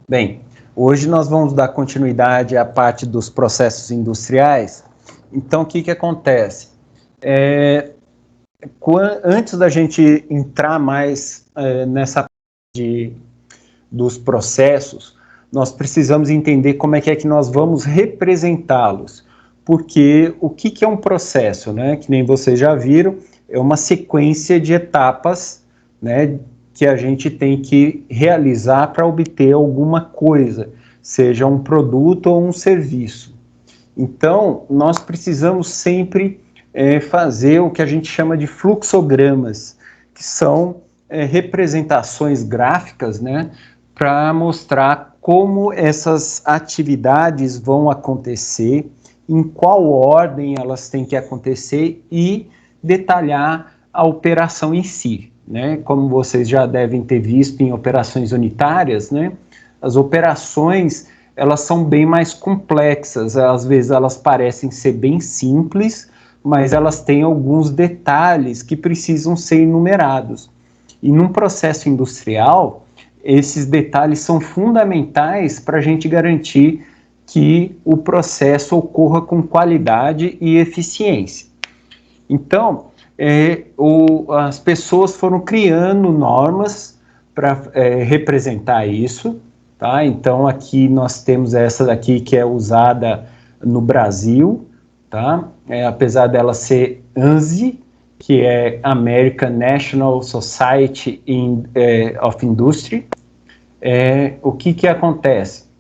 Bem, hoje nós vamos dar continuidade à parte dos processos industriais. Então, o que acontece? Antes da gente entrar mais nessa parte dos processos, nós precisamos entender como é que nós vamos representá-los. Porque o que é um processo, né? Que nem vocês já viram, é uma sequência de etapas, né, que a gente tem que realizar para obter alguma coisa, seja um produto ou um serviço. Então, nós precisamos sempre fazer o que a gente chama de fluxogramas, que são representações gráficas, né, para mostrar como essas atividades vão acontecer, em qual ordem elas têm que acontecer e detalhar a operação em si, né? Como vocês já devem ter visto em operações unitárias, né? As operações, elas são bem mais complexas, às vezes elas parecem ser bem simples, mas elas têm alguns detalhes que precisam ser enumerados. E num processo industrial, esses detalhes são fundamentais para a gente garantir que o processo ocorra com qualidade e eficiência. Então, as pessoas foram criando normas para representar isso, tá? Então, aqui nós temos essa daqui que é usada no Brasil, tá? Apesar dela ser ANSI, que é American National Society of Industry, o que acontece?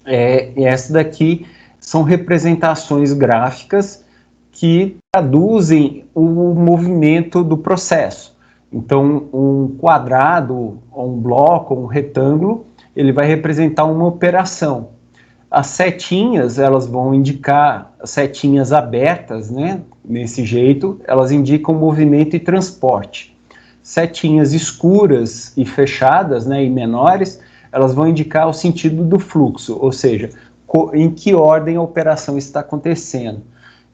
Essa daqui são representações gráficas que traduzem o movimento do processo. Então, um quadrado, um bloco, um retângulo, ele vai representar uma operação. As setinhas, elas vão indicar, setinhas abertas, né? Nesse jeito, elas indicam movimento e transporte. Setinhas escuras e fechadas, né, e menores, elas vão indicar o sentido do fluxo, ou seja, em que ordem a operação está acontecendo.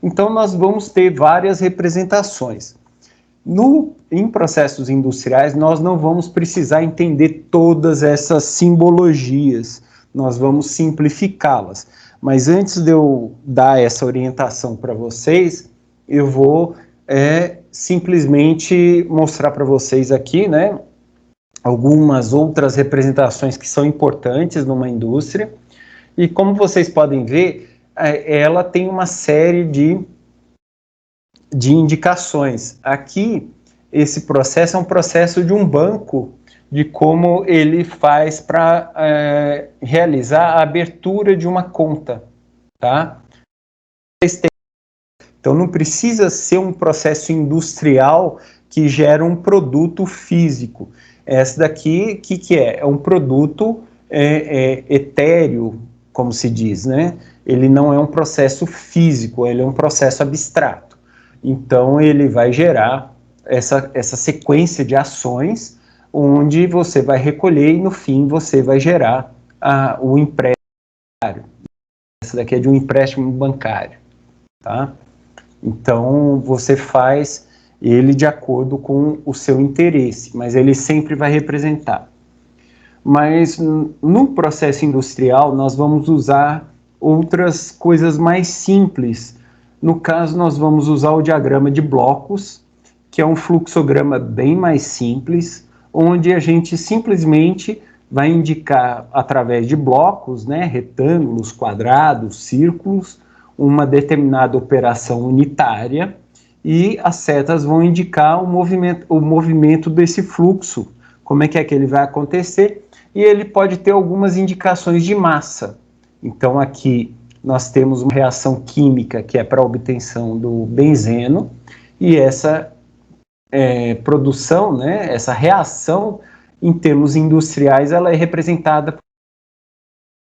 Então, nós vamos ter várias representações. Em processos industriais, nós não vamos precisar entender todas essas simbologias, nós vamos simplificá-las. Mas antes de eu dar essa orientação para vocês, eu vou simplesmente mostrar para vocês aqui, né, algumas outras representações que são importantes numa indústria. E como vocês podem ver, ela tem uma série de indicações. Aqui, esse processo é um processo de um banco, de como ele faz para realizar a abertura de uma conta, tá? Então, não precisa ser um processo industrial que gera um produto físico. Essa daqui, o que é? É um produto etéreo, como se diz, né? Ele não é um processo físico, ele é um processo abstrato. Então, ele vai gerar essa sequência de ações, onde você vai recolher e, no fim, você vai gerar o empréstimo bancário. Essa daqui é de um empréstimo bancário, tá? Então, você faz ele de acordo com o seu interesse, mas ele sempre vai representar. Mas no processo industrial, nós vamos usar outras coisas mais simples. No caso, nós vamos usar o diagrama de blocos, que é um fluxograma bem mais simples, onde a gente simplesmente vai indicar, através de blocos, né, retângulos, quadrados, círculos, uma determinada operação unitária, e as setas vão indicar o movimento desse fluxo, como é que ele vai acontecer, e ele pode ter algumas indicações de massa. Então, aqui nós temos uma reação química que é para a obtenção do benzeno, e essa produção, né, essa reação, em termos industriais, ela é representada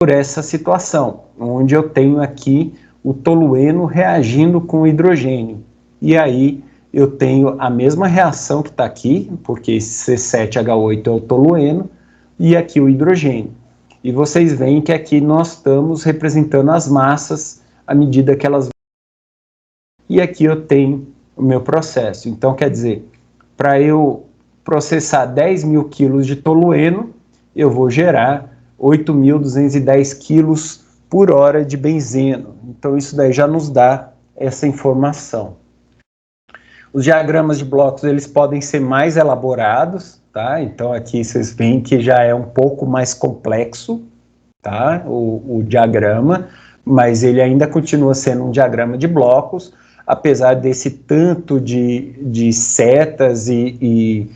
por essa situação, onde eu tenho aqui o tolueno reagindo com o hidrogênio. E aí eu tenho a mesma reação que está aqui, porque esse C7H8 é o tolueno, e aqui o hidrogênio. E vocês veem que aqui nós estamos representando as massas à medida que elas... E aqui eu tenho o meu processo. Então, quer dizer, para eu processar 10 mil quilos de tolueno, eu vou gerar 8.210 quilos por hora de benzeno. Então isso daí já nos dá essa informação. Os diagramas de blocos, eles podem ser mais elaborados, tá? Então aqui vocês veem que já é um pouco mais complexo, tá? O diagrama, mas ele ainda continua sendo um diagrama de blocos, apesar desse tanto de setas e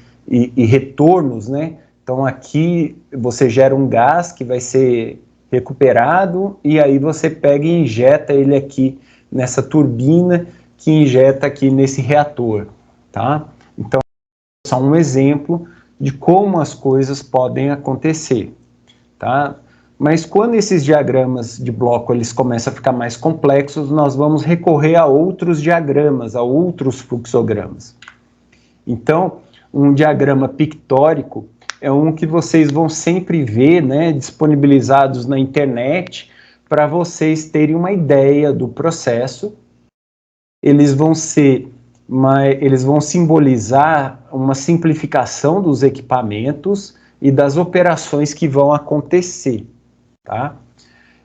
retornos, né? Então aqui você gera um gás que vai ser recuperado e aí você pega e injeta ele aqui nessa turbina que injeta aqui nesse reator, tá? Então, é só um exemplo de como as coisas podem acontecer, tá? Mas quando esses diagramas de bloco eles começam a ficar mais complexos, nós vamos recorrer a outros diagramas, a outros fluxogramas. Então, um diagrama pictórico é um que vocês vão sempre ver, né, disponibilizados na internet, para vocês terem uma ideia do processo. Eles vão simbolizar uma simplificação dos equipamentos e das operações que vão acontecer, tá?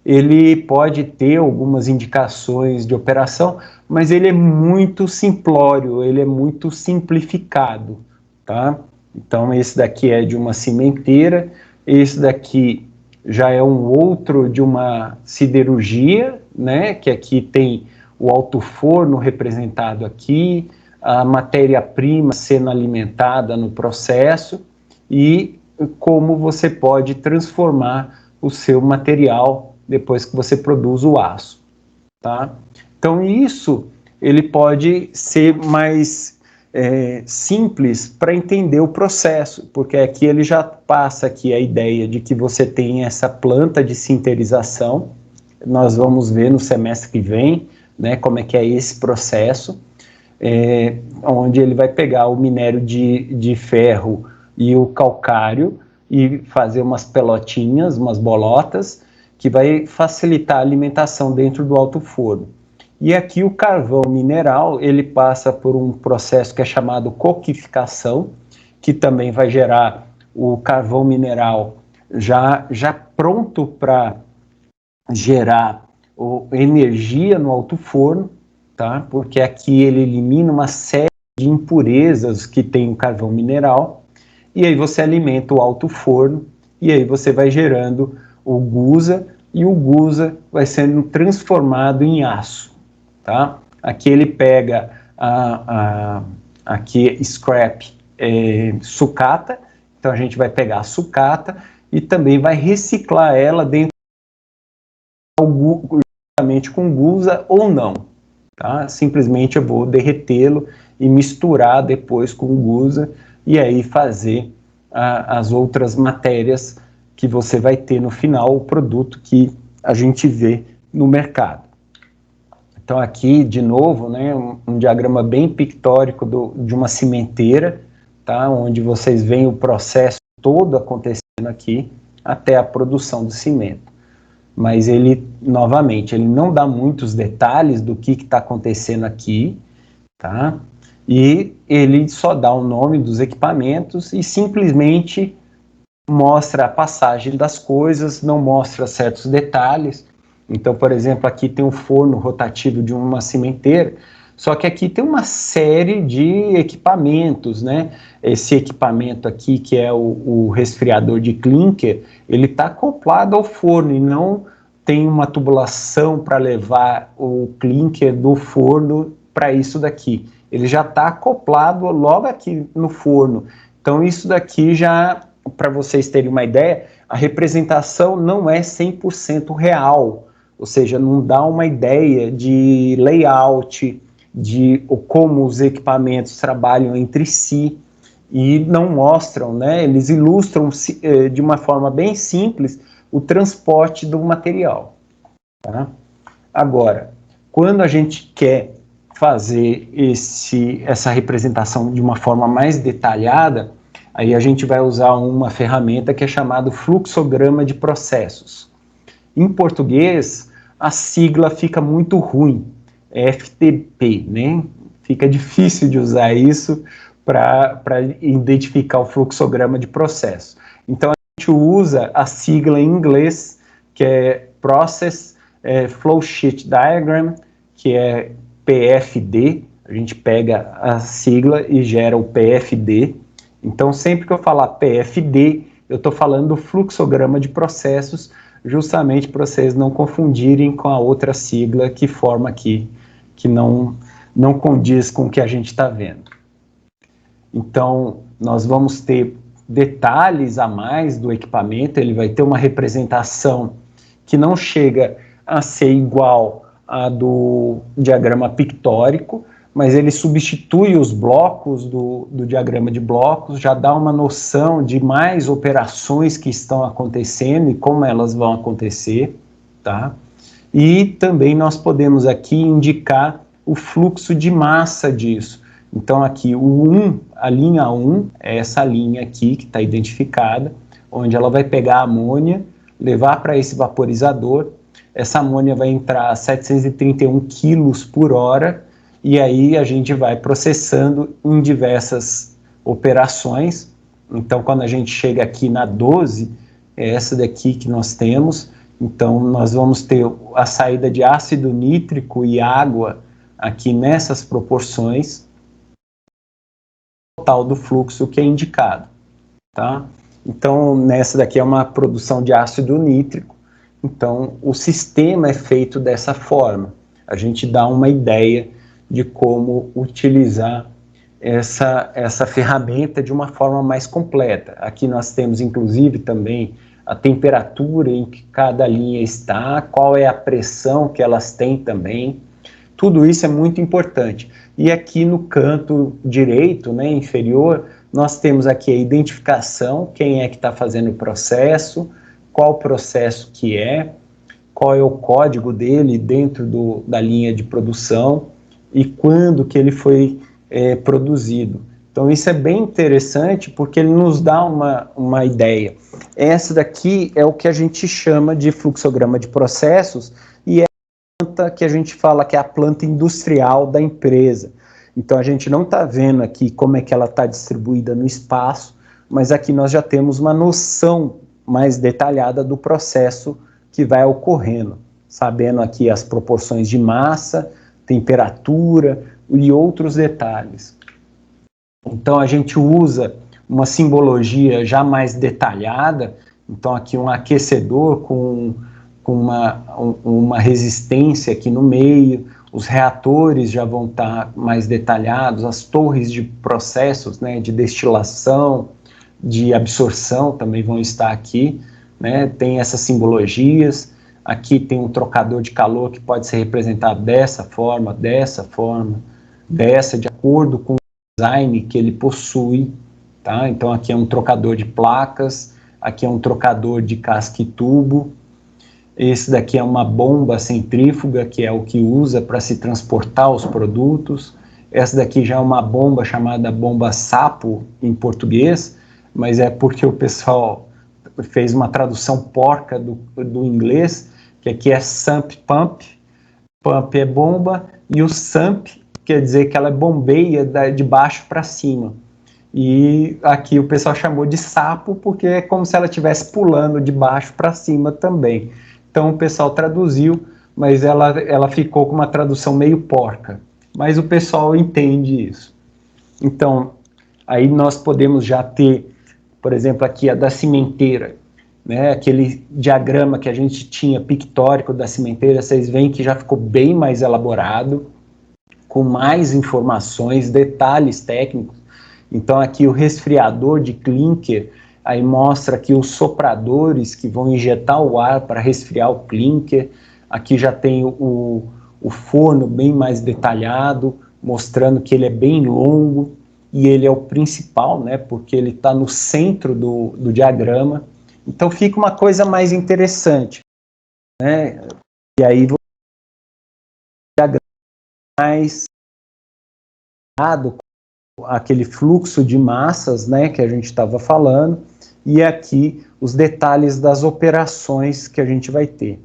Ele pode ter algumas indicações de operação, mas ele é muito simplório, ele é muito simplificado, tá? Então esse daqui é de uma cimenteira, esse daqui já é um outro de uma siderurgia, né, que aqui tem o alto forno representado aqui, a matéria-prima sendo alimentada no processo e como você pode transformar o seu material depois que você produz o aço, tá? Então isso ele pode ser mais simples para entender o processo, porque aqui ele já passa aqui a ideia de que você tem essa planta de sinterização. Nós vamos ver no semestre que vem, né, como é que é esse processo, onde ele vai pegar o minério de ferro e o calcário e fazer umas pelotinhas, umas bolotas, que vai facilitar a alimentação dentro do alto forno. E aqui o carvão mineral, ele passa por um processo que é chamado coquificação, que também vai gerar o carvão mineral já pronto para gerar energia no alto forno, tá? Porque aqui ele elimina uma série de impurezas que tem o carvão mineral, e aí você alimenta o alto forno, e aí você vai gerando o gusa, e o gusa vai sendo transformado em aço, tá? Aqui ele pega aqui scrap sucata, então a gente vai pegar a sucata e também vai reciclar ela dentro juntamente com gusa ou não, tá? Simplesmente eu vou derretê-lo e misturar depois com gusa e aí fazer as outras matérias que você vai ter no final, o produto que a gente vê no mercado. Então aqui, de novo, né, um diagrama bem pictórico de uma cimenteira, tá? Onde vocês veem o processo todo acontecendo aqui até a produção do cimento. Mas ele, novamente, ele não dá muitos detalhes do que está acontecendo aqui, tá? E ele só dá o nome dos equipamentos e simplesmente mostra a passagem das coisas, não mostra certos detalhes. Então, por exemplo, aqui tem um forno rotativo de uma cimenteira, só que aqui tem uma série de equipamentos, né? Esse equipamento aqui, que é o resfriador de clinker, ele está acoplado ao forno e não tem uma tubulação para levar o clinker do forno para isso daqui. Ele já está acoplado logo aqui no forno. Então isso daqui já, para vocês terem uma ideia, a representação não é 100% real, ou seja, não dá uma ideia de layout, de como os equipamentos trabalham entre si, e não mostram, né? Eles ilustram de uma forma bem simples o transporte do material, tá? Agora, quando a gente quer fazer essa representação de uma forma mais detalhada, aí a gente vai usar uma ferramenta que é chamada fluxograma de processos. Em português, a sigla fica muito ruim, é FTP, né? Fica difícil de usar isso para identificar o fluxograma de processo. Então, gente usa a sigla em inglês, que é Process Flow Sheet Diagram, que é PFD. A gente pega a sigla e gera o PFD. Então, sempre que eu falar PFD, eu estou falando do fluxograma de processos, justamente para vocês não confundirem com a outra sigla que forma aqui, que não condiz com o que a gente está vendo. Então, nós vamos ter detalhes a mais do equipamento, ele vai ter uma representação que não chega a ser igual a do diagrama pictórico, mas ele substitui os blocos do diagrama de blocos, já dá uma noção de mais operações que estão acontecendo e como elas vão acontecer, tá? E também nós podemos aqui indicar o fluxo de massa disso. Então aqui a linha 1 é essa linha aqui que está identificada, onde ela vai pegar a amônia, levar para esse vaporizador, essa amônia vai entrar a 731 quilos por hora, e aí a gente vai processando em diversas operações. Então, quando a gente chega aqui na 12, é essa daqui que nós temos. Então, nós vamos ter a saída de ácido nítrico e água aqui nessas proporções, total do fluxo que é indicado, tá? Então, nessa daqui é uma produção de ácido nítrico. Então, o sistema é feito dessa forma. A gente dá uma ideia de como utilizar essa ferramenta de uma forma mais completa. Aqui nós temos, inclusive, também a temperatura em que cada linha está, qual é a pressão que elas têm também. Tudo isso é muito importante. E aqui no canto direito, né, inferior, nós temos aqui a identificação, quem é que está fazendo o processo, qual processo que é, qual é o código dele dentro da linha de produção e quando que ele foi produzido. Então isso é bem interessante porque ele nos dá uma ideia. Essa daqui é o que a gente chama de fluxograma de processos e é a planta que a gente fala que é a planta industrial da empresa. Então a gente não está vendo aqui como é que ela está distribuída no espaço, mas aqui nós já temos uma noção mais detalhada do processo que vai ocorrendo, sabendo aqui as proporções de massa, temperatura e outros detalhes. Então a gente usa uma simbologia já mais detalhada, então aqui um aquecedor com uma resistência aqui no meio, os reatores já vão estar mais detalhados, as torres de processos, né, de destilação, de absorção também vão estar aqui, né, tem essas simbologias. Aqui tem um trocador de calor que pode ser representado dessa forma, de acordo com o design que ele possui, tá? Então aqui é um trocador de placas, aqui é um trocador de casca e tubo, esse daqui é uma bomba centrífuga, que é o que usa para se transportar os produtos, essa daqui já é uma bomba chamada bomba sapo em português, mas é porque o pessoal fez uma tradução porca do inglês, que aqui é sump pump, pump é bomba, e o sump quer dizer que ela bombeia de baixo para cima. E aqui o pessoal chamou de sapo, porque é como se ela estivesse pulando de baixo para cima também. Então o pessoal traduziu, mas ela ficou com uma tradução meio porca. Mas o pessoal entende isso. Então, aí nós podemos já ter, por exemplo, aqui a da cimenteira, né, aquele diagrama que a gente tinha pictórico da cimenteira, vocês veem que já ficou bem mais elaborado, com mais informações, detalhes técnicos. Então aqui o resfriador de clinker, aí mostra aqui os sopradores que vão injetar o ar para resfriar o clinker. Aqui já tem o forno bem mais detalhado, mostrando que ele é bem longo, e ele é o principal, né, porque ele está no centro do diagrama. Então fica uma coisa mais interessante, né? E aí você mais aquele fluxo de massas, né, que a gente estava falando, e aqui os detalhes das operações que a gente vai ter.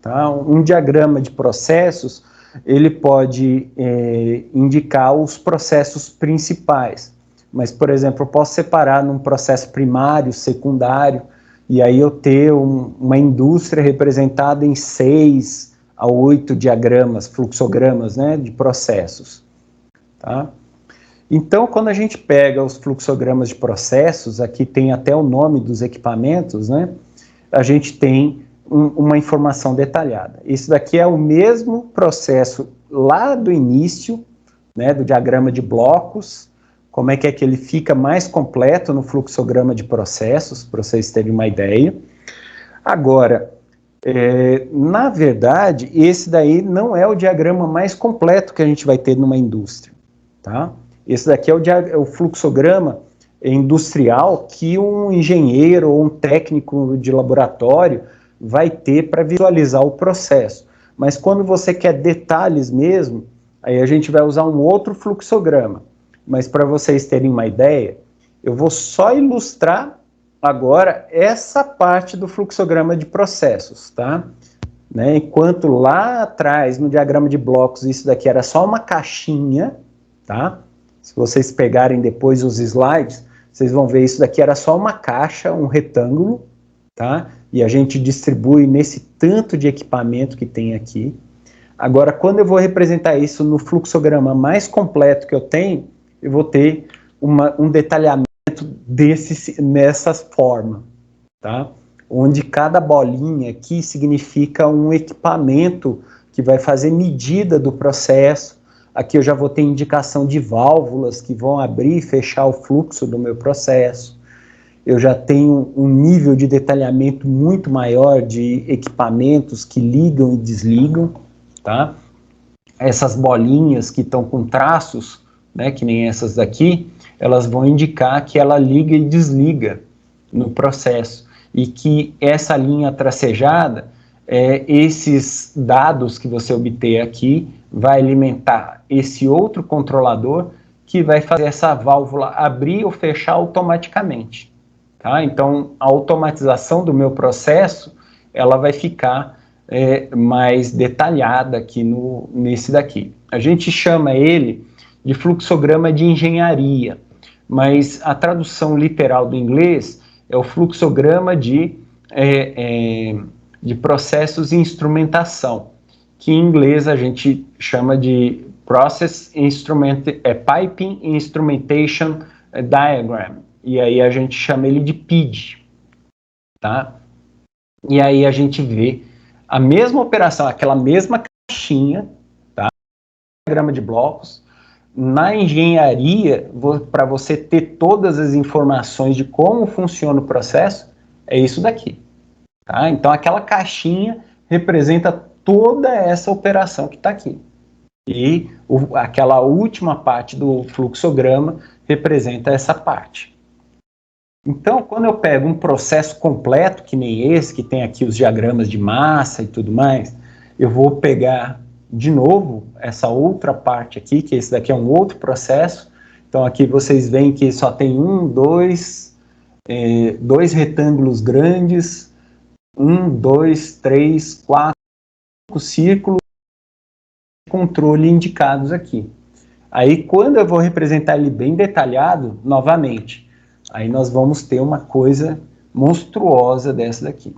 Tá? Um diagrama de processos, ele pode indicar os processos principais, mas, por exemplo, eu posso separar num processo primário, secundário. e aí eu ter uma indústria representada em 6 a 8 diagramas, fluxogramas, né, de processos. Tá? Então, quando a gente pega os fluxogramas de processos, aqui tem até o nome dos equipamentos, né, a gente tem uma informação detalhada. Isso daqui é o mesmo processo lá do início, né, do diagrama de blocos, como é que ele fica mais completo no fluxograma de processos, para vocês terem uma ideia. Agora, na verdade, esse daí não é o diagrama mais completo que a gente vai ter numa indústria, tá? Esse daqui é o fluxograma industrial que um engenheiro ou um técnico de laboratório vai ter para visualizar o processo. Mas quando você quer detalhes mesmo, aí a gente vai usar um outro fluxograma. Mas para vocês terem uma ideia, eu vou só ilustrar agora essa parte do fluxograma de processos, tá? Né? Enquanto lá atrás, no diagrama de blocos, isso daqui era só uma caixinha, tá? Se vocês pegarem depois os slides, vocês vão ver isso daqui era só uma caixa, um retângulo, tá? E a gente distribui nesse tanto de equipamento que tem aqui. Agora, quando eu vou representar isso no fluxograma mais completo que eu tenho, eu vou ter um detalhamento nessa forma, tá? Onde cada bolinha aqui significa um equipamento que vai fazer medida do processo. Aqui eu já vou ter indicação de válvulas que vão abrir e fechar o fluxo do meu processo. Eu já tenho um nível de detalhamento muito maior de equipamentos que ligam e desligam, tá? Essas bolinhas que estão com traços, né, que nem essas daqui, elas vão indicar que ela liga e desliga no processo. E que essa linha tracejada, esses dados que você obter aqui, vai alimentar esse outro controlador que vai fazer essa válvula abrir ou fechar automaticamente. Tá? Então, a automatização do meu processo, ela vai ficar mais detalhada aqui nesse daqui. A gente chama ele de fluxograma de engenharia, mas a tradução literal do inglês é o fluxograma de processos e instrumentação, que em inglês a gente chama de Piping Instrumentation Diagram, e aí a gente chama ele de PID, tá? E aí a gente vê a mesma operação, aquela mesma caixinha, tá? Diagrama de blocos. Na engenharia, para você ter todas as informações de como funciona o processo, é isso daqui. Tá? Então, aquela caixinha representa toda essa operação que está aqui. E aquela última parte do fluxograma representa essa parte. Então, quando eu pego um processo completo, que nem esse, que tem aqui os diagramas de massa e tudo mais, eu vou pegar de novo essa outra parte aqui, que esse daqui é um outro processo. Então aqui vocês veem que só tem dois retângulos grandes, 1, 2, 3, 4, 5 círculos de controle indicados aqui. Aí quando eu vou representar ele bem detalhado, novamente, aí nós vamos ter uma coisa monstruosa dessa daqui.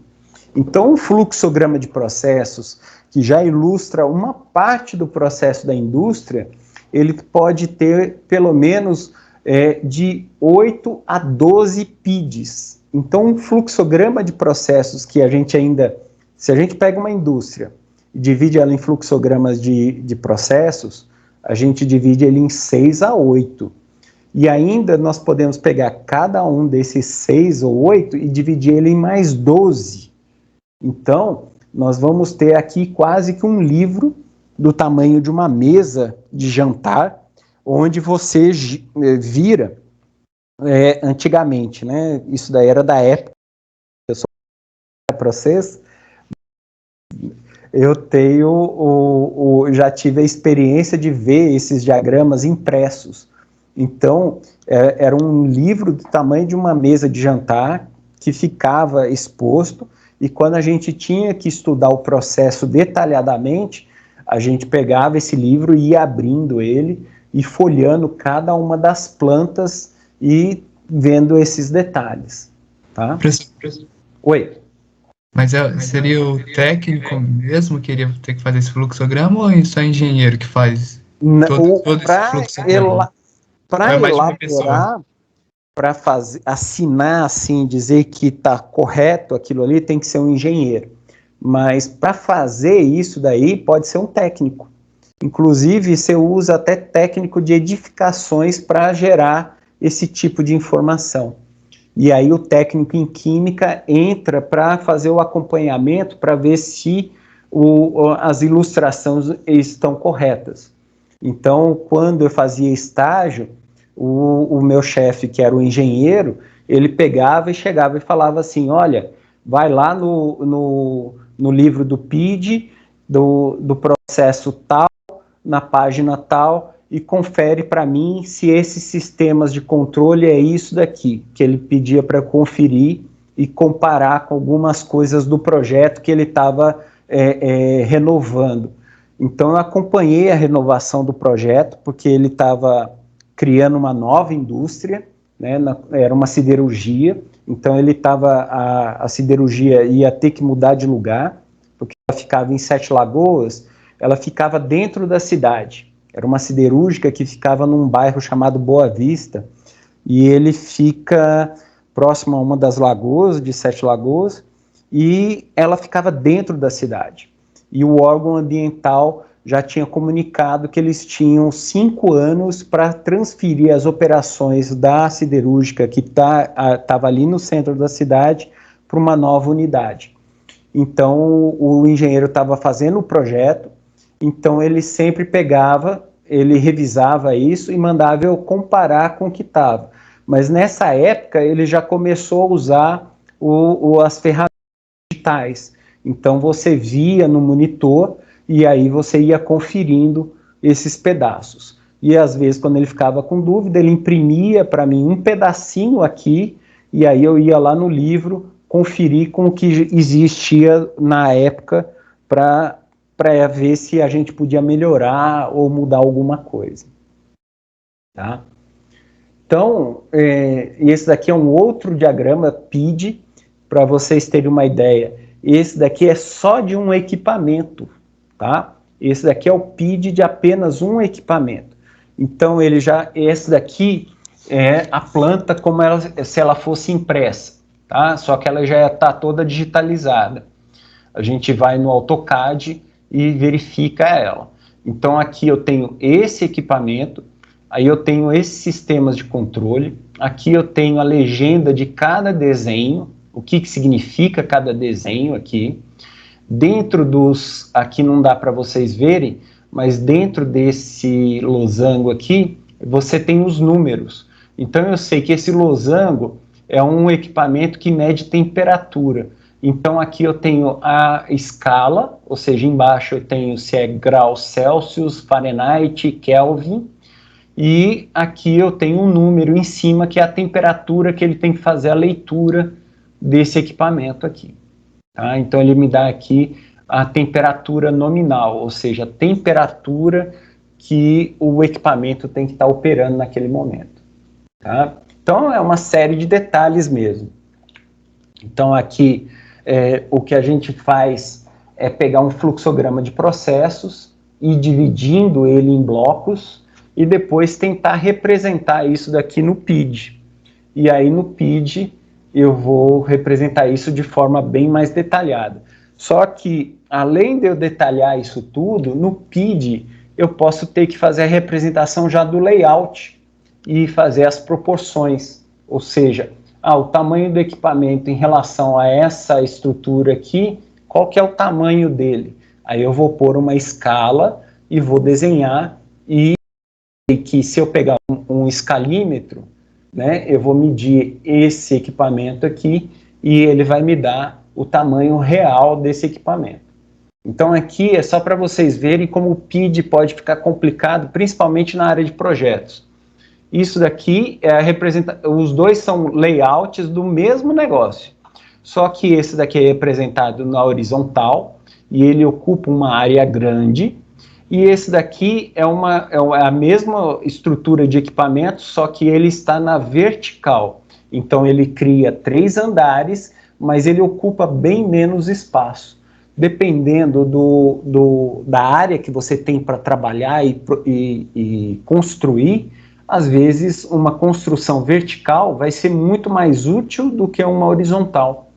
Então um fluxograma de processos que já ilustra uma parte do processo da indústria, ele pode ter pelo menos de 8 a 12 PIDs. Então, um fluxograma de processos que a gente ainda, se a gente pega uma indústria e divide ela em fluxogramas de processos, a gente divide ele em 6 a 8. E ainda nós podemos pegar cada um desses 6 ou 8 e dividir ele em mais 12. Então, nós vamos ter aqui quase que um livro do tamanho de uma mesa de jantar, onde você vira antigamente, né? Isso daí era da época, eu sou para vocês. Eu já tive a experiência de ver esses diagramas impressos. Então, era um livro do tamanho de uma mesa de jantar que ficava exposto. E quando a gente tinha que estudar o processo detalhadamente, a gente pegava esse livro e ia abrindo ele e folheando cada uma das plantas e vendo esses detalhes. Tá? Oi. Mas seria o técnico mesmo que iria ter que fazer esse fluxograma ou só engenheiro que faz todo esse fluxograma? Para É mais de uma pessoa. elaborar, para fazer, assinar assim, dizer que está correto aquilo ali, tem que ser um engenheiro. Mas para fazer isso daí, pode ser um técnico. Inclusive, você usa até técnico de edificações para gerar esse tipo de informação. E aí o técnico em química entra para fazer o acompanhamento para ver se as ilustrações estão corretas. Então, quando eu fazia estágio, o meu chefe, que era o engenheiro, ele pegava e chegava e falava assim, olha, vai lá no livro do PID, do processo tal, na página tal, e confere para mim se esses sistemas de controle é isso daqui, que ele pedia para conferir e comparar com algumas coisas do projeto que ele estava renovando. Então eu acompanhei a renovação do projeto, porque ele estava criando uma nova indústria, né, era uma siderurgia, então ele estava, a siderurgia ia ter que mudar de lugar, porque ela ficava em Sete Lagoas, ela ficava dentro da cidade. Era uma siderúrgica que ficava num bairro chamado Boa Vista, e ele fica próximo a uma das lagoas, de Sete Lagoas, e ela ficava dentro da cidade. E o órgão ambiental já tinha comunicado que eles tinham 5 anos para transferir as operações da siderúrgica que estava ali no centro da cidade para uma nova unidade. Então, o engenheiro estava fazendo o projeto, então ele sempre pegava, ele revisava isso e mandava eu comparar com o que estava. Mas nessa época ele já começou a usar as ferramentas digitais. Então você via no monitor e aí você ia conferindo esses pedaços. E às vezes quando ele ficava com dúvida, ele imprimia para mim um pedacinho aqui e aí eu ia lá no livro conferir com o que existia na época para ver se a gente podia melhorar ou mudar alguma coisa. Tá? Então, esse daqui é um outro diagrama PID, para vocês terem uma ideia. Esse daqui é só de um equipamento, tá? Esse daqui é o PID de apenas um equipamento. Então, esse daqui é a planta como se ela fosse impressa, tá? Só que ela já está toda digitalizada. A gente vai no AutoCAD e verifica ela. Então, aqui eu tenho esse equipamento, aí eu tenho esses sistemas de controle, aqui eu tenho a legenda de cada desenho, o que significa cada desenho aqui. Dentro aqui não dá para vocês verem, mas dentro desse losango aqui, você tem os números. Então eu sei que esse losango é um equipamento que mede temperatura. Então aqui eu tenho a escala, ou seja, embaixo eu tenho se é graus Celsius, Fahrenheit, Kelvin, e aqui eu tenho um número em cima que é a temperatura que ele tem que fazer a leitura desse equipamento aqui. Tá? Então ele me dá aqui a temperatura nominal, ou seja, a temperatura que o equipamento tem que estar operando naquele momento. Tá? Então é uma série de detalhes mesmo. Então aqui o que a gente faz é pegar um fluxograma de processos e dividindo ele em blocos e depois tentar representar isso daqui no PID. E aí no PID eu vou representar isso de forma bem mais detalhada. Só que, além de eu detalhar isso tudo, no PID eu posso ter que fazer a representação já do layout e fazer as proporções, ou seja, o tamanho do equipamento em relação a essa estrutura aqui, qual que é o tamanho dele? Aí eu vou pôr uma escala e vou desenhar e que se eu pegar um escalímetro, né, eu vou medir esse equipamento aqui e ele vai me dar o tamanho real desse equipamento. Então aqui é só para vocês verem como o PID pode ficar complicado, principalmente na área de projetos. Isso daqui os dois são layouts do mesmo negócio, só que esse daqui é representado na horizontal e ele ocupa uma área grande, e esse daqui é a mesma estrutura de equipamento, só que ele está na vertical. Então ele cria 3 andares, mas ele ocupa bem menos espaço. Dependendo da área que você tem para trabalhar e construir, às vezes uma construção vertical vai ser muito mais útil do que uma horizontal,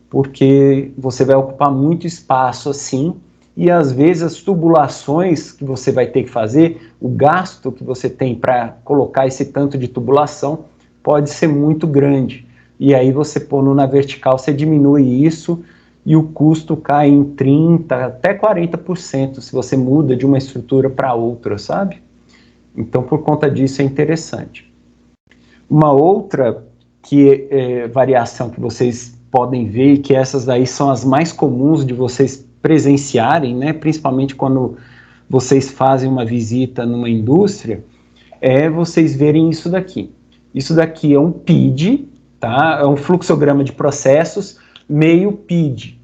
porque você vai ocupar muito espaço assim, e às vezes as tubulações que você vai ter que fazer, o gasto que você tem para colocar esse tanto de tubulação pode ser muito grande. E aí você pondo na vertical, você diminui isso e o custo cai em 30% até 40% se você muda de uma estrutura para outra, sabe? Então, por conta disso, é interessante. Uma outra variação que vocês podem ver, e que essas daí são as mais comuns de vocês presenciarem, né, principalmente quando vocês fazem uma visita numa indústria, é vocês verem isso daqui. Isso daqui é um PID, tá? É um fluxograma de processos meio PID.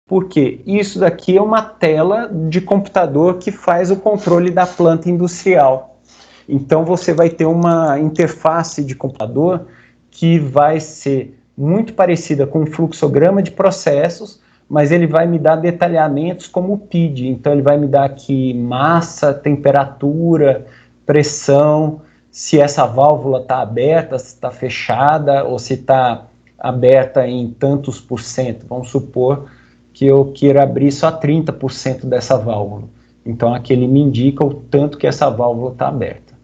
Por quê? Isso daqui é uma tela de computador que faz o controle da planta industrial. Então você vai ter uma interface de computador que vai ser muito parecida com um fluxograma de processos, mas ele vai me dar detalhamentos como o PID. Então ele vai me dar aqui massa, temperatura, pressão, se essa válvula está aberta, se está fechada, ou se está aberta em tantos por cento. Vamos supor que eu queira abrir só 30% dessa válvula. Então aqui ele me indica o tanto que essa válvula está aberta.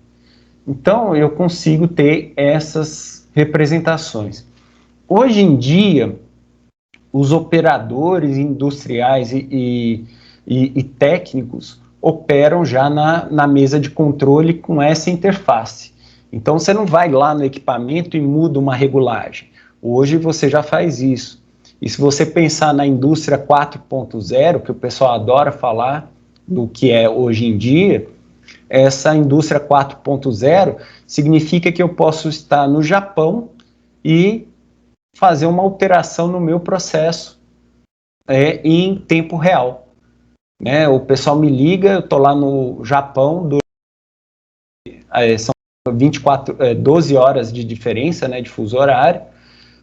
Então eu consigo ter essas representações. Hoje em dia, os operadores industriais e técnicos operam já na mesa de controle com essa interface. Então você não vai lá no equipamento e muda uma regulagem. Hoje você já faz isso. E se você pensar na indústria 4.0, que o pessoal adora falar do que é hoje em dia, essa indústria 4.0 significa que eu posso estar no Japão e fazer uma alteração no meu processo em tempo real. Né? O pessoal me liga, eu estou lá no Japão, são 12 horas de diferença, né, de fuso horário,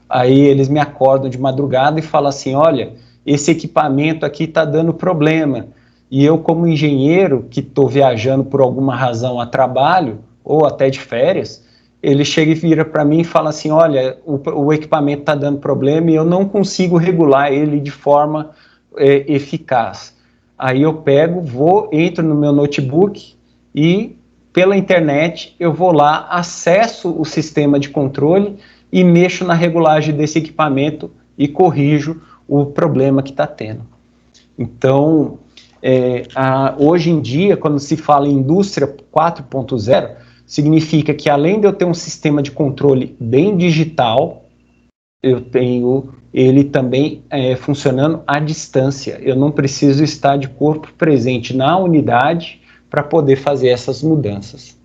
aí eles me acordam de madrugada e falam assim, olha, esse equipamento aqui está dando problema, e eu como engenheiro, que estou viajando por alguma razão a trabalho, ou até de férias, ele chega e vira para mim e fala assim, olha, o equipamento está dando problema e eu não consigo regular ele de forma eficaz. Aí eu pego, entro no meu notebook e pela internet eu vou lá, acesso o sistema de controle e mexo na regulagem desse equipamento e corrijo o problema que está tendo. Então, hoje em dia, quando se fala em indústria 4.0, significa que além de eu ter um sistema de controle bem digital, eu tenho ele também funcionando à distância. Eu não preciso estar de corpo presente na unidade para poder fazer essas mudanças.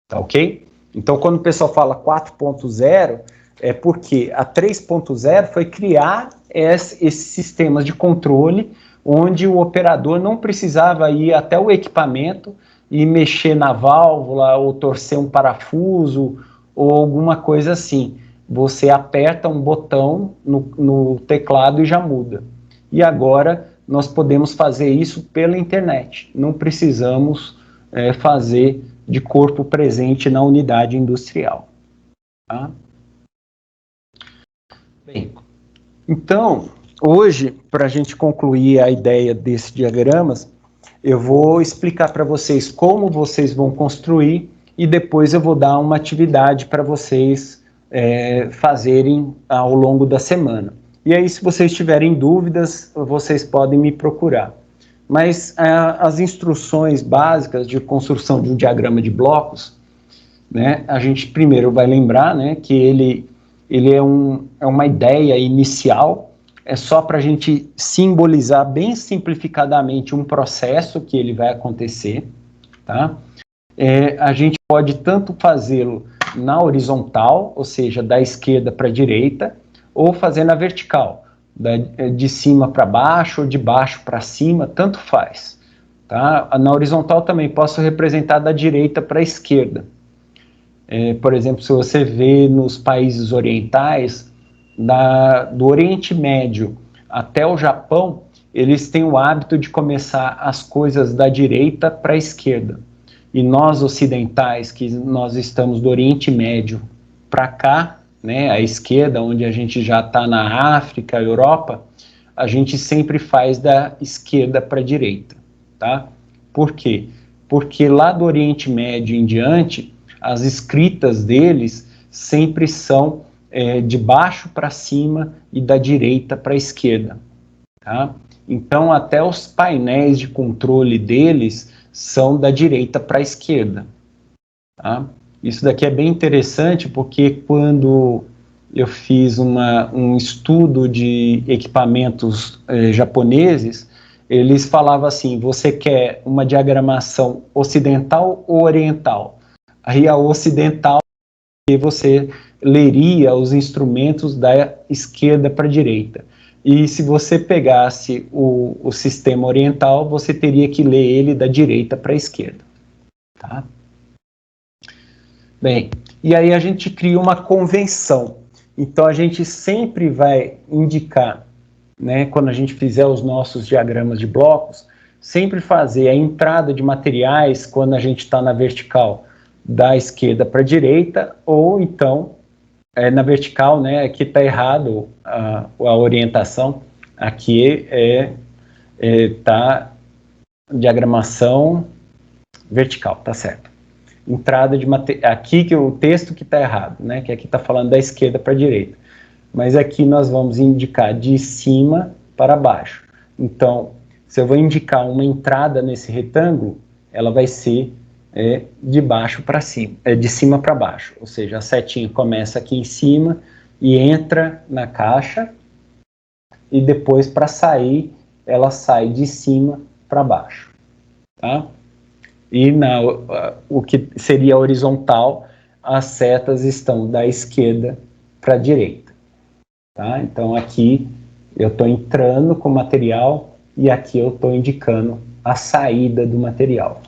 Tá ok? Então, quando o pessoal fala 4.0, é porque a 3.0 foi criar esses sistemas de controle onde o operador não precisava ir até o equipamento e mexer na válvula ou torcer um parafuso ou alguma coisa assim. Você aperta um botão no teclado e já muda. E agora nós podemos fazer isso pela internet. Não precisamos fazer de corpo presente na unidade industrial. Tá? Bem, então, hoje, para a gente concluir a ideia desses diagramas, eu vou explicar para vocês como vocês vão construir e depois eu vou dar uma atividade para vocês fazerem ao longo da semana. E aí, se vocês tiverem dúvidas, vocês podem me procurar. Mas as instruções básicas de construção de um diagrama de blocos, né, a gente primeiro vai lembrar, né, que ele é uma ideia inicial, é só para a gente simbolizar bem simplificadamente um processo que ele vai acontecer, tá? A gente pode tanto fazê-lo na horizontal, ou seja, da esquerda para a direita, ou fazer na vertical, de cima para baixo ou de baixo para cima, tanto faz. Tá? Na horizontal também posso representar da direita para a esquerda. Por exemplo, se você vê nos países orientais, do Oriente Médio até o Japão, eles têm o hábito de começar as coisas da direita para a esquerda. E nós ocidentais, que nós estamos do Oriente Médio para cá, né, à esquerda, onde a gente já está na África, Europa, a gente sempre faz da esquerda para a direita, tá? Por quê? Porque lá do Oriente Médio em diante, as escritas deles sempre são de baixo para cima e da direita para a esquerda, tá? Então, até os painéis de controle deles são da direita para a esquerda, tá? Isso daqui é bem interessante, porque quando eu fiz um estudo de equipamentos japoneses, eles falavam assim, você quer uma diagramação ocidental ou oriental? Aí a ocidental, você leria os instrumentos da esquerda para a direita. E se você pegasse o sistema oriental, você teria que ler ele da direita para a esquerda. Tá? Bem, e aí a gente cria uma convenção. Então a gente sempre vai indicar, né, quando a gente fizer os nossos diagramas de blocos, sempre fazer a entrada de materiais quando a gente está na vertical da esquerda para a direita, ou então na vertical, né, aqui está errado a orientação, aqui tá diagramação vertical, tá certo. Entrada de material, aqui que o texto que está errado, né, que aqui está falando da esquerda para a direita, mas aqui nós vamos indicar de cima para baixo. Então, se eu vou indicar uma entrada nesse retângulo, ela vai ser de baixo para cima, de cima para baixo, ou seja, a setinha começa aqui em cima e entra na caixa, e depois para sair, ela sai de cima para baixo, tá? E o que seria horizontal, as setas estão da esquerda para a direita, tá? Então aqui eu estou entrando com o material e aqui eu estou indicando a saída do material.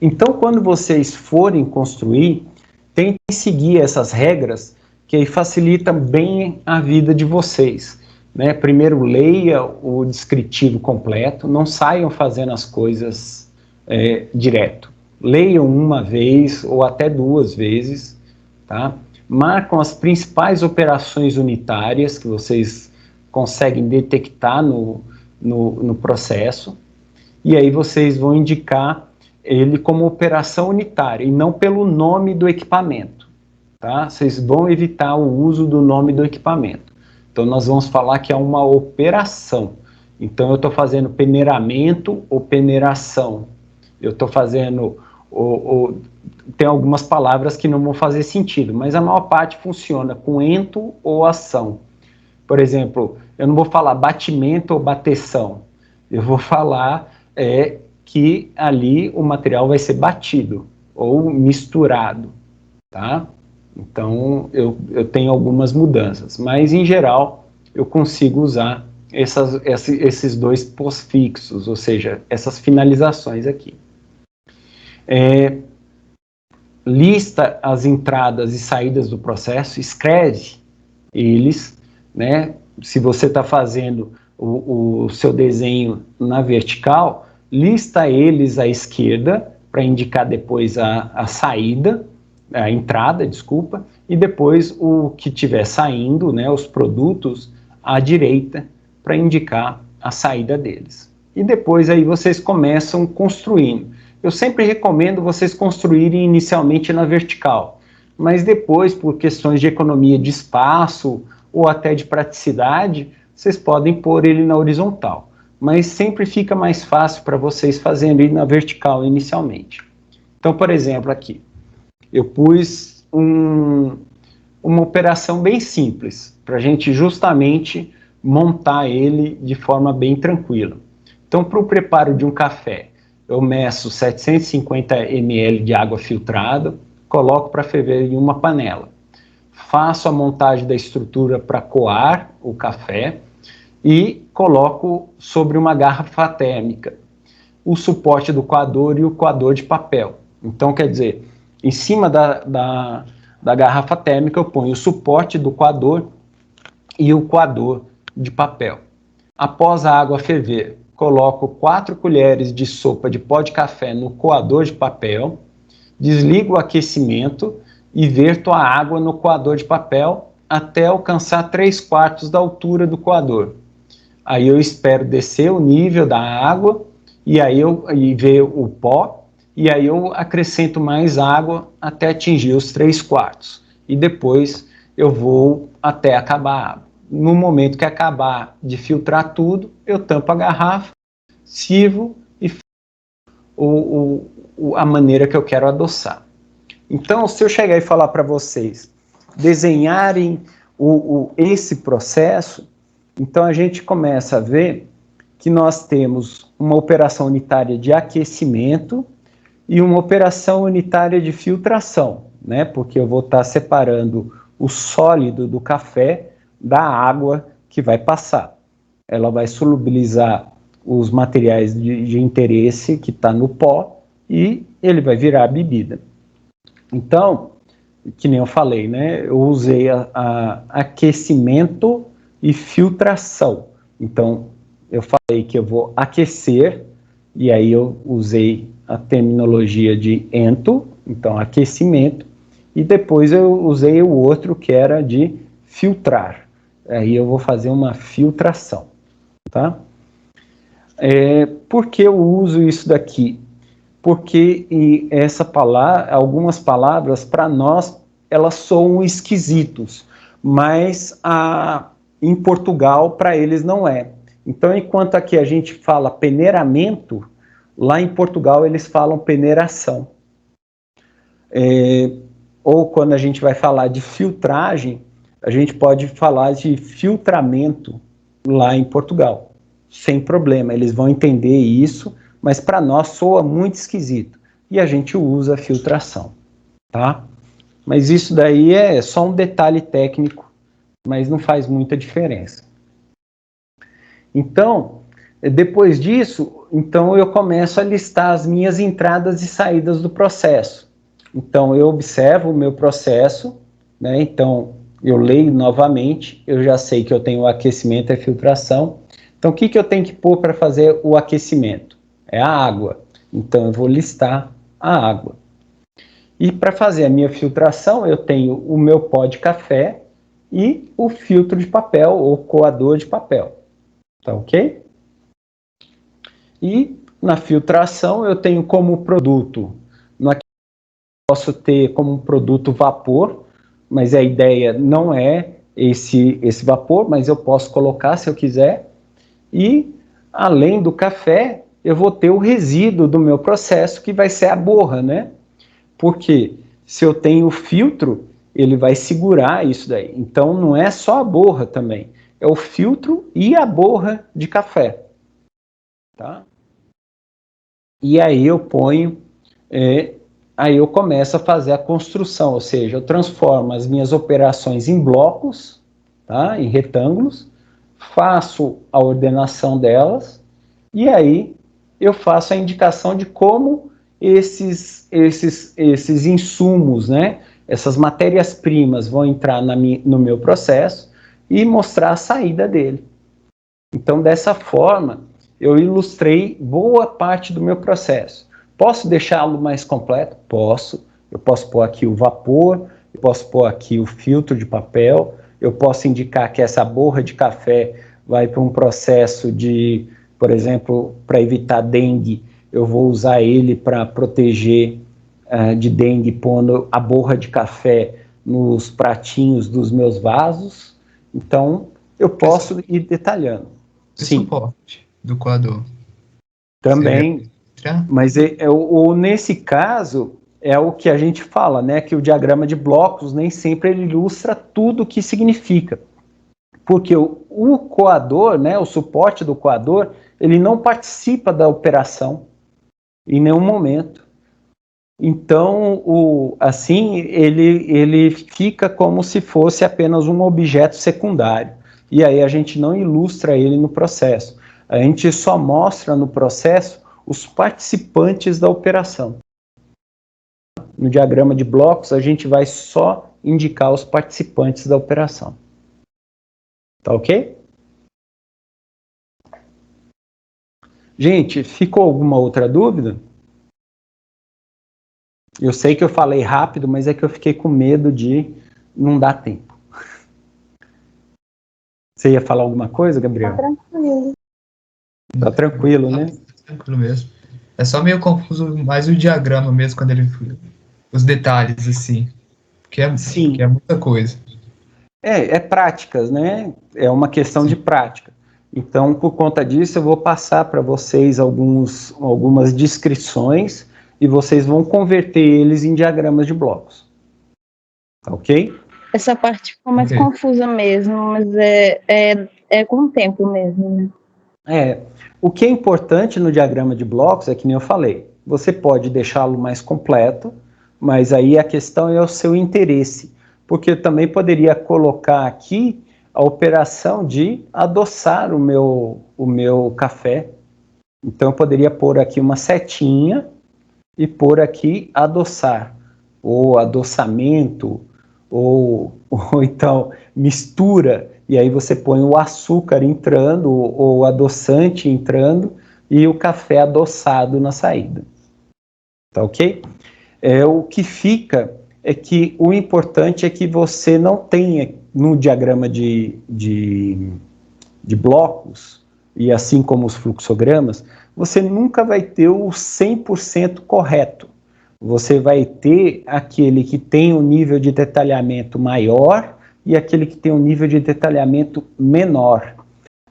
Então, quando vocês forem construir, tentem seguir essas regras, que aí facilitam bem a vida de vocês, né? Primeiro, leia o descritivo completo, não saiam fazendo as coisas direto. Leiam uma vez ou até 2 vezes, tá? Marcam as principais operações unitárias que vocês conseguem detectar no processo, e aí vocês vão indicar ele como operação unitária e não pelo nome do equipamento, tá? Vocês vão evitar o uso do nome do equipamento. Então nós vamos falar que é uma operação. Então eu estou fazendo peneiramento ou peneiração. Eu estou fazendo... tem algumas palavras que não vão fazer sentido, mas a maior parte funciona com ento ou ação. Por exemplo, eu não vou falar batimento ou bateção. Eu vou falar que ali o material vai ser batido ou misturado, tá? Então, eu tenho algumas mudanças, mas, em geral, eu consigo usar esses 2 pós-fixos, ou seja, essas finalizações aqui. Lista as entradas e saídas do processo, escreve eles, né? Se você está fazendo o seu desenho na vertical, lista eles à esquerda, para indicar depois a saída, a entrada, desculpa, e depois o que estiver saindo, né, os produtos, à direita, para indicar a saída deles. E depois aí vocês começam construindo. Eu sempre recomendo vocês construírem inicialmente na vertical, mas depois, por questões de economia de espaço ou até de praticidade, vocês podem pôr ele na horizontal. Mas sempre fica mais fácil para vocês fazerem na vertical inicialmente. Então, por exemplo, aqui, eu pus uma operação bem simples, para a gente justamente montar ele de forma bem tranquila. Então, para o preparo de um café, eu meço 750 ml de água filtrada, coloco para ferver em uma panela. Faço a montagem da estrutura para coar o café, e coloco sobre uma garrafa térmica o suporte do coador e o coador de papel. Então, quer dizer, em cima da da garrafa térmica, eu ponho o suporte do coador e o coador de papel. Após a água ferver, coloco 4 colheres de sopa de pó de café no coador de papel, desligo o aquecimento e verto a água no coador de papel até alcançar 3/4 da altura do coador. Aí eu espero descer o nível da água e aí ver o pó, e aí eu acrescento mais água até atingir os 3/4. E depois eu vou até acabar a água. No momento que acabar de filtrar tudo, eu tampo a garrafa, sirvo e faço a maneira que eu quero adoçar. Então, se eu chegar e falar para vocês desenharem esse processo, então a gente começa a ver que nós temos uma operação unitária de aquecimento e uma operação unitária de filtração, né? Porque eu vou estar separando o sólido do café da água que vai passar. Ela vai solubilizar os materiais de interesse que está no pó e ele vai virar a bebida. Então, que nem eu falei, né? Eu usei aquecimento e filtração. Então, eu falei que eu vou aquecer, e aí eu usei a terminologia de ento, então aquecimento, e depois eu usei o outro que era de filtrar. Aí eu vou fazer uma filtração, tá? Por que eu uso isso daqui? Porque algumas palavras, para nós, elas soam esquisitos, mas em Portugal, para eles, não é. Então, enquanto aqui a gente fala peneiramento, lá em Portugal eles falam peneiração. Ou quando a gente vai falar de filtragem, a gente pode falar de filtramento lá em Portugal, sem problema, eles vão entender isso, mas para nós soa muito esquisito, e a gente usa a filtração, tá? Mas isso daí é só um detalhe técnico, mas não faz muita diferença. Então, depois disso, então eu começo a listar as minhas entradas e saídas do processo. Então, eu observo o meu processo, né? Então, eu leio novamente, eu já sei que eu tenho o aquecimento e a filtração. Então, o que eu tenho que pôr para fazer o aquecimento? É a água. Então, eu vou listar a água. E para fazer a minha filtração, eu tenho o meu pó de café e o filtro de papel, ou coador de papel. Tá ok? E na filtração, eu tenho como produto, posso ter como produto vapor, mas a ideia não é esse vapor, mas eu posso colocar se eu quiser. E, além do café, eu vou ter o resíduo do meu processo, que vai ser a borra, né? Porque se eu tenho o filtro, ele vai segurar isso daí. Então, não é só a borra também, é o filtro e a borra de café. Tá? E aí eu ponho, aí eu começo a fazer a construção, ou seja, eu transformo as minhas operações em blocos, tá? Em retângulos, faço a ordenação delas, e aí eu faço a indicação de como esses insumos, né, essas matérias-primas vão entrar no meu processo e mostrar a saída dele. Então, dessa forma, eu ilustrei boa parte do meu processo. Posso deixá-lo mais completo? Posso. Eu posso pôr aqui o vapor, eu posso pôr aqui o filtro de papel, eu posso indicar que essa borra de café vai para um processo de, por exemplo, para evitar dengue, eu vou usar ele para proteger de dengue, pondo a borra de café nos pratinhos dos meus vasos. Então, eu posso ir detalhando. O suporte do coador. Também, mas nesse caso, é o que a gente fala, né, que o diagrama de blocos nem sempre ele ilustra tudo o que significa. Porque o coador, né, o suporte do coador, ele não participa da operação em nenhum momento. Então, assim, ele fica como se fosse apenas um objeto secundário. E aí a gente não ilustra ele no processo. A gente só mostra no processo os participantes da operação. No diagrama de blocos, a gente vai só indicar os participantes da operação. Tá ok? Gente, ficou alguma outra dúvida? Eu sei que eu falei rápido, mas é que eu fiquei com medo de não dar tempo. Você ia falar alguma coisa, Gabriel? Tá tranquilo. Tá tranquilo, né? Tranquilo mesmo. É só meio confuso mais o diagrama mesmo, quando ele... Os detalhes, assim. Sim. Que é muita coisa. É práticas, né? É uma questão de prática. Então, por conta disso, eu vou passar para vocês algumas descrições e vocês vão converter eles em diagramas de blocos. Tá ok? Essa parte ficou mais confusa mesmo, mas é com o tempo mesmo, né? O que é importante no diagrama de blocos é que nem eu falei, você pode deixá-lo mais completo, mas aí a questão é o seu interesse, porque eu também poderia colocar aqui a operação de adoçar o meu café. Então eu poderia pôr aqui uma setinha e pôr aqui adoçar, ou adoçamento, ou então mistura, e aí você põe o açúcar entrando, ou o adoçante entrando, e o café adoçado na saída. Tá ok? O que fica é que o importante é que você não tenha no diagrama de blocos, e assim como os fluxogramas, você nunca vai ter o 100% correto. Você vai ter aquele que tem um nível de detalhamento maior e aquele que tem um nível de detalhamento menor.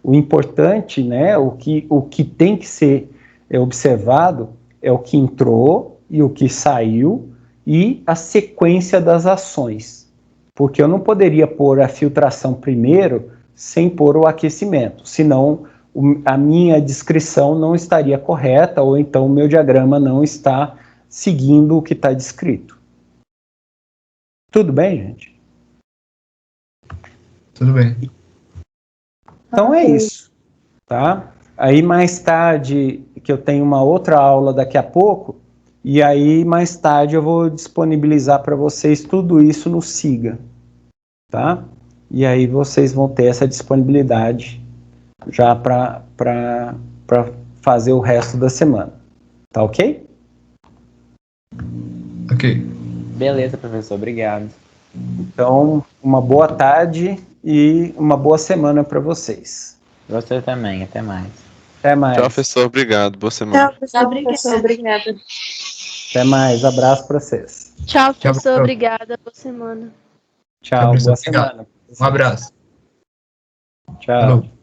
O importante, né, o que tem que ser observado é o que entrou e o que saiu e a sequência das ações. Porque eu não poderia pôr a filtração primeiro sem pôr o aquecimento, senão a minha descrição não estaria correta ou então o meu diagrama não está seguindo o que está descrito. Tudo bem, gente? Tudo bem. Então é isso, tá? Aí mais tarde, que eu tenho uma outra aula daqui a pouco, e aí mais tarde eu vou disponibilizar para vocês tudo isso no Siga, tá? E aí vocês vão ter essa disponibilidade já para fazer o resto da semana. Tá ok? Ok. Beleza, professor. Obrigado. Então, uma boa tarde e uma boa semana para vocês. Você também. Até mais. Até mais. Tchau, professor. Obrigado. Boa semana. Tchau, professor. Obrigada. Até mais. Abraço para vocês. Tchau, professor. Tchau. Obrigada. Boa semana. Tchau. Boa Obrigado. semana. Um abraço. Tchau. Falou.